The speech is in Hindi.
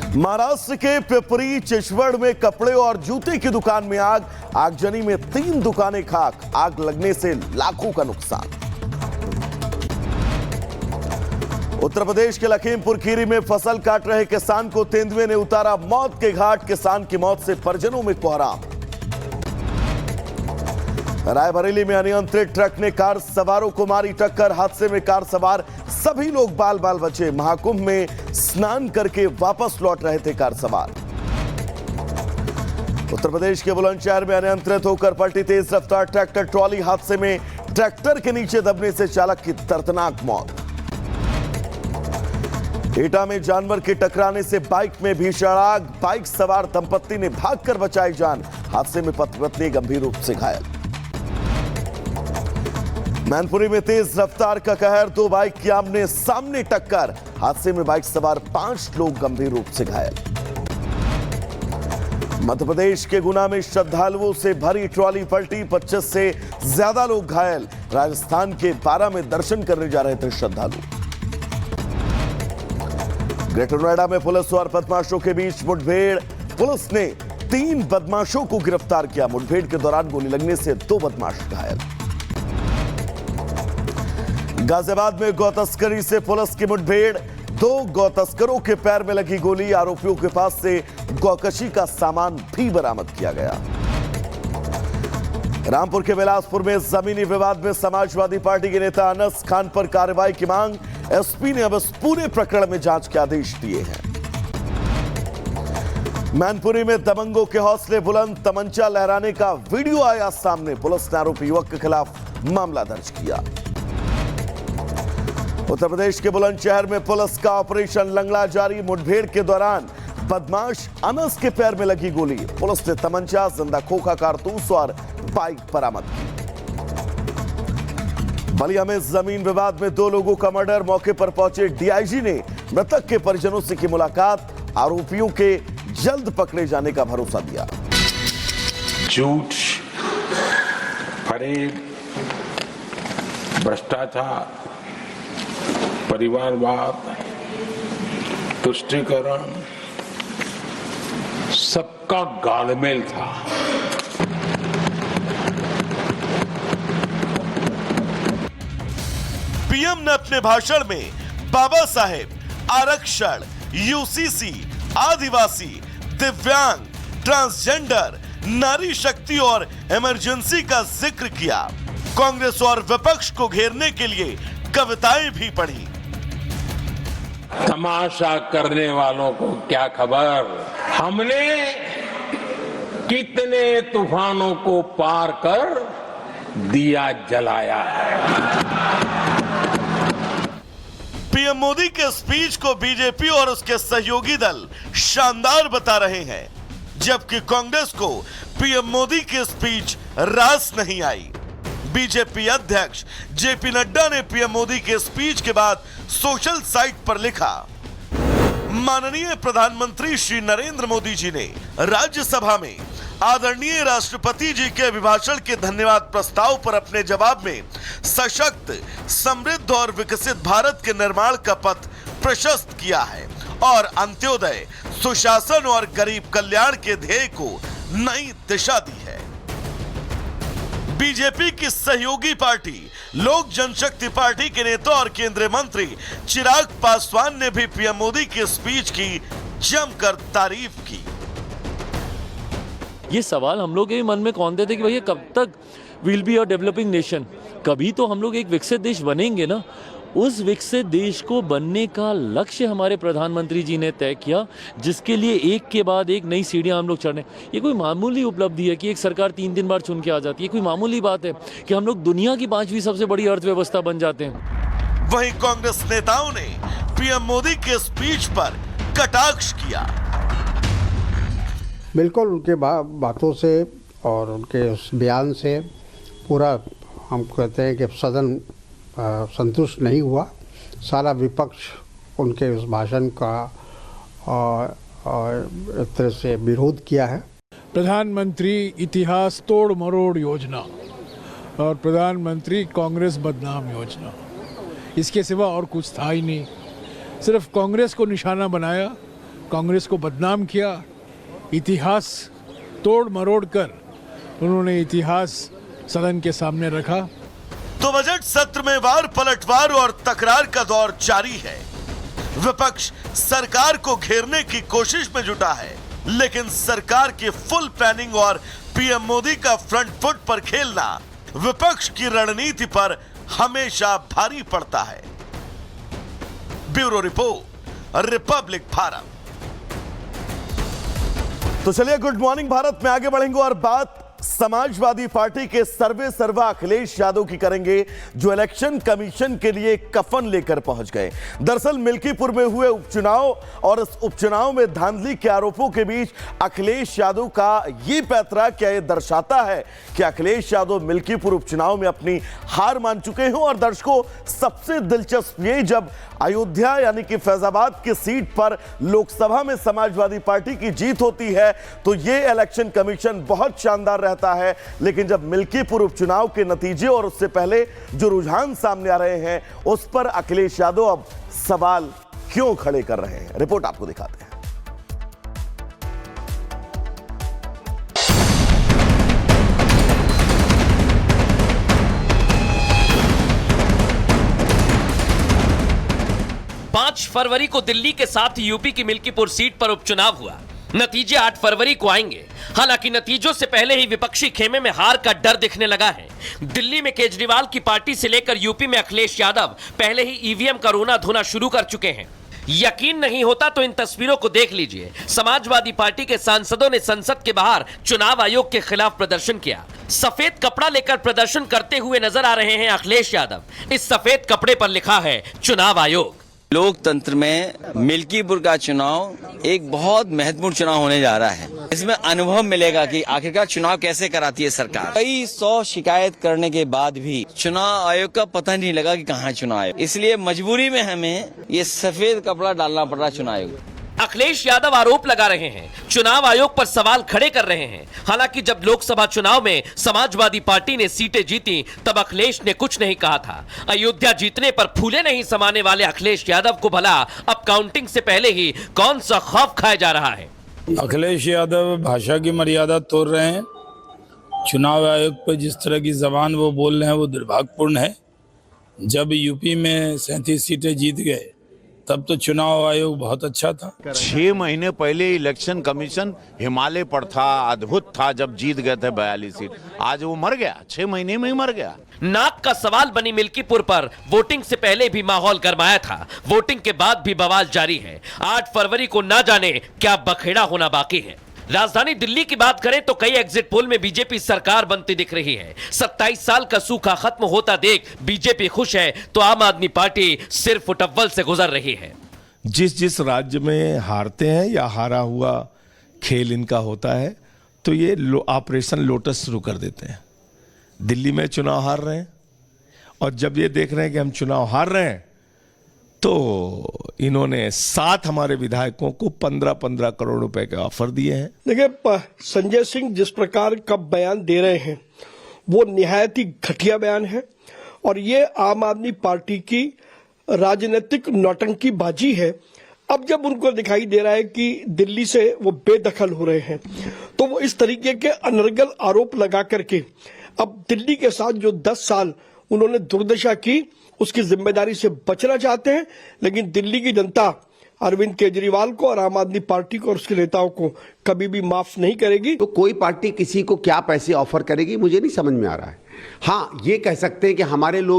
महाराष्ट्र के पिपरी चिचवड़ में कपड़े और जूते की दुकान में आगजनी में 3 दुकानें खाक, आग लगने से लाखों का नुकसान। उत्तर प्रदेश के लखीमपुर खीरी में फसल काट रहे किसान को तेंदुए ने उतारा मौत के घाट, किसान की मौत से परिजनों में कोहराम। रायबरेली में अनियंत्रित ट्रक ने कार सवारों को मारी टक्कर, हादसे में कार सवार सभी लोग बाल बाल बचे। महाकुंभ में स्नान करके वापस लौट रहे थे कार सवार। उत्तर प्रदेश के बुलंदशहर में अनियंत्रित होकर पलटी तेज रफ्तार ट्रैक्टर ट्रॉली, हादसे में ट्रैक्टर के नीचे दबने से चालक की दर्दनाक मौत। एटा में जानवर के टकराने से बाइक में भीषण आग, बाइक सवार दंपत्ति ने भागकर बचाई जान, हादसे में पति पत्नी गंभीर रूप से घायल। मैनपुरी में तेज रफ्तार का कहर, 2 बाइक की आमने सामने टक्कर, हादसे में बाइक सवार 5 लोग गंभीर रूप से घायल। मध्य प्रदेश के गुना में श्रद्धालुओं से भरी ट्रॉली पलटी, 25 से ज्यादा लोग घायल। राजस्थान के 12 में दर्शन करने जा रहे थे श्रद्धालु। ग्रेटर नोएडा में पुलिस और बदमाशों के बीच मुठभेड़, पुलिस ने 3 बदमाशों को गिरफ्तार किया। मुठभेड़ के दौरान गोली लगने से 2 बदमाश घायल। गाजियाबाद में गौ तस्करी से पुलिस की मुठभेड़, 2 गौ तस्करों के पैर में लगी गोली, आरोपियों के पास से गौकशी का सामान भी बरामद किया गया। रामपुर के बिलासपुर में जमीनी विवाद में समाजवादी पार्टी के नेता अनस खान पर कार्रवाई की मांग, एसपी ने अब इस पूरे प्रकरण में जांच के आदेश दिए हैं। मैनपुरी में दबंगों के हौसले बुलंद, तमंचा लहराने का वीडियो आया सामने, पुलिस ने आरोपी युवक के खिलाफ मामला दर्ज किया। उत्तर प्रदेश के बुलंदशहर में पुलिस का ऑपरेशन लंगड़ा जारी, मुठभेड़ के दौरान बदमाश अनस के पैर में लगी गोली, पुलिस ने तमंचा, जिंदा खोखा कारतूस और बाइक बरामद की। बलिया में जमीन विवाद में 2 लोगों का मर्डर, मौके पर पहुंचे डीआईजी ने मृतक के परिजनों से की मुलाकात, आरोपियों के जल्द पकड़े जाने का भरोसा दिया। झूठ, फरेब, भ्रष्टाचार, परिवारवाद, तुष्टीकरण, सबका गालमेल था। पीएम ने अपने भाषण में बाबा साहेब, आरक्षण, यूसीसी, आदिवासी, दिव्यांग, ट्रांसजेंडर, नारी शक्ति और इमरजेंसी का जिक्र किया। कांग्रेस और विपक्ष को घेरने के लिए कविताएं भी पढ़ी। तमाशा करने वालों को क्या खबर, हमने कितने तूफानों को पार कर दिया जलाया है। पीएम मोदी के स्पीच को बीजेपी और उसके सहयोगी दल शानदार बता रहे हैं, जबकि कांग्रेस को पीएम मोदी की स्पीच रास नहीं आई। बीजेपी अध्यक्ष जेपी नड्डा ने पीएम मोदी के स्पीच के बाद सोशल साइट पर लिखा, माननीय प्रधानमंत्री श्री नरेंद्र मोदी जी ने राज्यसभा में आदरणीय राष्ट्रपति जी के अभिभाषण के धन्यवाद प्रस्ताव पर अपने जवाब में सशक्त, समृद्ध और विकसित भारत के निर्माण का पथ प्रशस्त किया है और अंत्योदय, सुशासन और गरीब कल्याण के ध्येय को नई दिशा दी है। बीजेपी की सहयोगी पार्टी लोक जनशक्ति पार्टी के नेता और केंद्रीय मंत्री चिराग पासवान ने भी पीएम मोदी की स्पीच की जमकर तारीफ की। ये सवाल हम लोग के मन में कौन देते कि भैया कब तक will be a developing nation, कभी तो हम लोग एक विकसित देश बनेंगे ना। उस विकसित देश को बनने का लक्ष्य हमारे प्रधानमंत्री जी ने तय किया, जिसके लिए एक के बाद एक नई सीढ़ियां हम लोग चढ़ने। ये कोई मामूली उपलब्धि है कि एक सरकार 3 बार चुन के आ जाती है, कोई मामूली बात है कि हम लोग दुनिया की 5वीं सबसे बड़ी अर्थव्यवस्था बन जाते हैं। वहीं कांग्रेस नेताओं ने पीएम मोदी के स्पीच पर कटाक्ष किया। बिल्कुल उनके बातों से और उनके उस बयान से पूरा हम कहते हैं कि सदन संतुष्ट नहीं हुआ। सारा विपक्ष उनके उस भाषण का एक तरह से विरोध किया है। प्रधानमंत्री इतिहास तोड़ मरोड़ योजना और प्रधानमंत्री कांग्रेस बदनाम योजना, इसके सिवा और कुछ था ही नहीं। सिर्फ कांग्रेस को निशाना बनाया कांग्रेस को बदनाम किया, इतिहास तोड़ मरोड़ कर उन्होंने इतिहास सदन के सामने रखा। तो बजट सत्र में वार पलटवार और तकरार का दौर जारी है। विपक्ष सरकार को घेरने की कोशिश में जुटा है, लेकिन सरकार की फुल प्लानिंग और पीएम मोदी का फ्रंट फुट पर खेलना विपक्ष की रणनीति पर हमेशा भारी पड़ता है। Bureau report, Republic Bharat. तो चलिए गुड मॉर्निंग भारत में आगे बढ़ेंगे और बात समाजवादी पार्टी के सर्वे सर्वा अखिलेश यादव की करेंगे, जो इलेक्शन कमीशन के लिए कफन लेकर पहुंच गए। दरअसल मिल्कीपुर में हुए उपचुनाव और इस उपचुनाव में धांधली के आरोपों के बीच अखिलेश यादव का ये पैतरा क्या ये दर्शाता है कि अखिलेश यादव मिल्कीपुर उपचुनाव में अपनी हार मान चुके हैं। और दर्शकों, सबसे दिलचस्प ये, जब अयोध्या यानी कि फैजाबाद की सीट पर लोकसभा में समाजवादी पार्टी की जीत होती है तो ये इलेक्शन कमीशन बहुत शानदार रहता है, लेकिन जब मिल्कीपुर उपचुनाव के नतीजे और उससे पहले जो रुझान सामने आ रहे हैं उस पर अखिलेश यादव अब सवाल क्यों खड़े कर रहे हैं, रिपोर्ट आपको दिखाते हैं। फरवरी को दिल्ली के साथ यूपी की मिल्कीपुर सीट पर उपचुनाव हुआ। नतीजे 8 फरवरी को आएंगे। हालांकि नतीजों से पहले ही विपक्षी खेमे में हार का डर दिखने लगा है। दिल्ली में केजरीवाल की पार्टी से लेकर यूपी में अखिलेश यादव पहले ही ईवीएम का रोना धोना शुरू कर चुके हैं। यकीन नहीं होता तो इन तस्वीरों को देख लीजिए। समाजवादी पार्टी के सांसदों ने संसद के बाहर चुनाव आयोग के खिलाफ प्रदर्शन किया। सफेद कपड़ा लेकर प्रदर्शन करते हुए नजर आ रहे हैं अखिलेश यादव। इस सफेद कपड़े पर लिखा है चुनाव आयोग। लोकतंत्र में मिल्कीपुर का चुनाव एक बहुत महत्वपूर्ण चुनाव होने जा रहा है। इसमें अनुभव मिलेगा कि आखिरकार चुनाव कैसे कराती है सरकार। कई 100 शिकायत करने के बाद भी चुनाव आयोग का पता नहीं लगा कि कहाँ चुनाव आयोग, इसलिए मजबूरी में हमें ये सफेद कपड़ा डालना पड़ रहा चुनाव आयोग। अखिलेश यादव आरोप लगा रहे हैं, चुनाव आयोग पर सवाल खड़े कर रहे हैं। हालांकि जब लोकसभा चुनाव में समाजवादी पार्टी ने सीटें जीती तब अखिलेश ने कुछ नहीं कहा था। अयोध्या जीतने पर फूले नहीं समाने वाले अखिलेश यादव को भला अब काउंटिंग से पहले ही कौन सा खौफ खाया जा रहा है। अखिलेश यादव भाषा की मर्यादा तोड़ रहे हैं। चुनाव आयोग पर जिस तरह की जबान वो बोल रहे हैं वो दुर्भाग्यपूर्ण है। जब यूपी में 37 सीटें जीत गए तब तो चुनाव आयोग बहुत अच्छा था। 6 महीने पहले इलेक्शन कमीशन हिमालय पर था, अद्भुत था जब जीत गए थे 42 सीट। आज वो मर गया, 6 महीने में ही मर गया। नाक का सवाल बनी मिल्कीपुर पर वोटिंग से पहले भी माहौल गरमाया था, वोटिंग के बाद भी बवाल जारी है। 8 फरवरी को ना जाने क्या बखेड़ा होना बाकी है। राजधानी दिल्ली की बात करें तो कई एग्जिट पोल में बीजेपी सरकार बनती दिख रही है। 27 साल का सूखा खत्म होता देख बीजेपी खुश है तो आम आदमी पार्टी सिर्फ फुटअव्वल से गुजर रही है। जिस राज्य में हारते हैं या हारा हुआ खेल इनका होता है तो ये ऑपरेशन लोटस शुरू कर देते हैं। दिल्ली में चुनाव हार रहे हैं और जब ये देख रहे हैं कि हम चुनाव हार रहे हैं तो इन्होंने 7 हमारे विधायकों को 15-15 करोड़ रुपए के ऑफर दिए हैं। देखिए, संजय सिंह जिस प्रकार का बयान दे रहे हैं वो निहायत ही घटिया बयान है और ये आम आदमी पार्टी की राजनीतिक नौटंकी बाजी है। अब जब उनको दिखाई दे रहा है कि दिल्ली से वो बेदखल हो रहे हैं तो वो इस तरीके के अनर्गल आरोप लगा करके अब दिल्ली के साथ जो 10 साल उन्होंने दुर्दशा की उसकी जिम्मेदारी से बचना चाहते हैं। लेकिन दिल्ली की जनता अरविंद केजरीवाल को और आम आदमी पार्टी को और उसके नेताओं को कभी भी माफ नहीं करेगी। तो कोई पार्टी किसी को क्या पैसे ऑफर करेगी मुझे नहीं समझ में आ रहा है। हाँ, ये कह सकते हैं कि हमारे लोग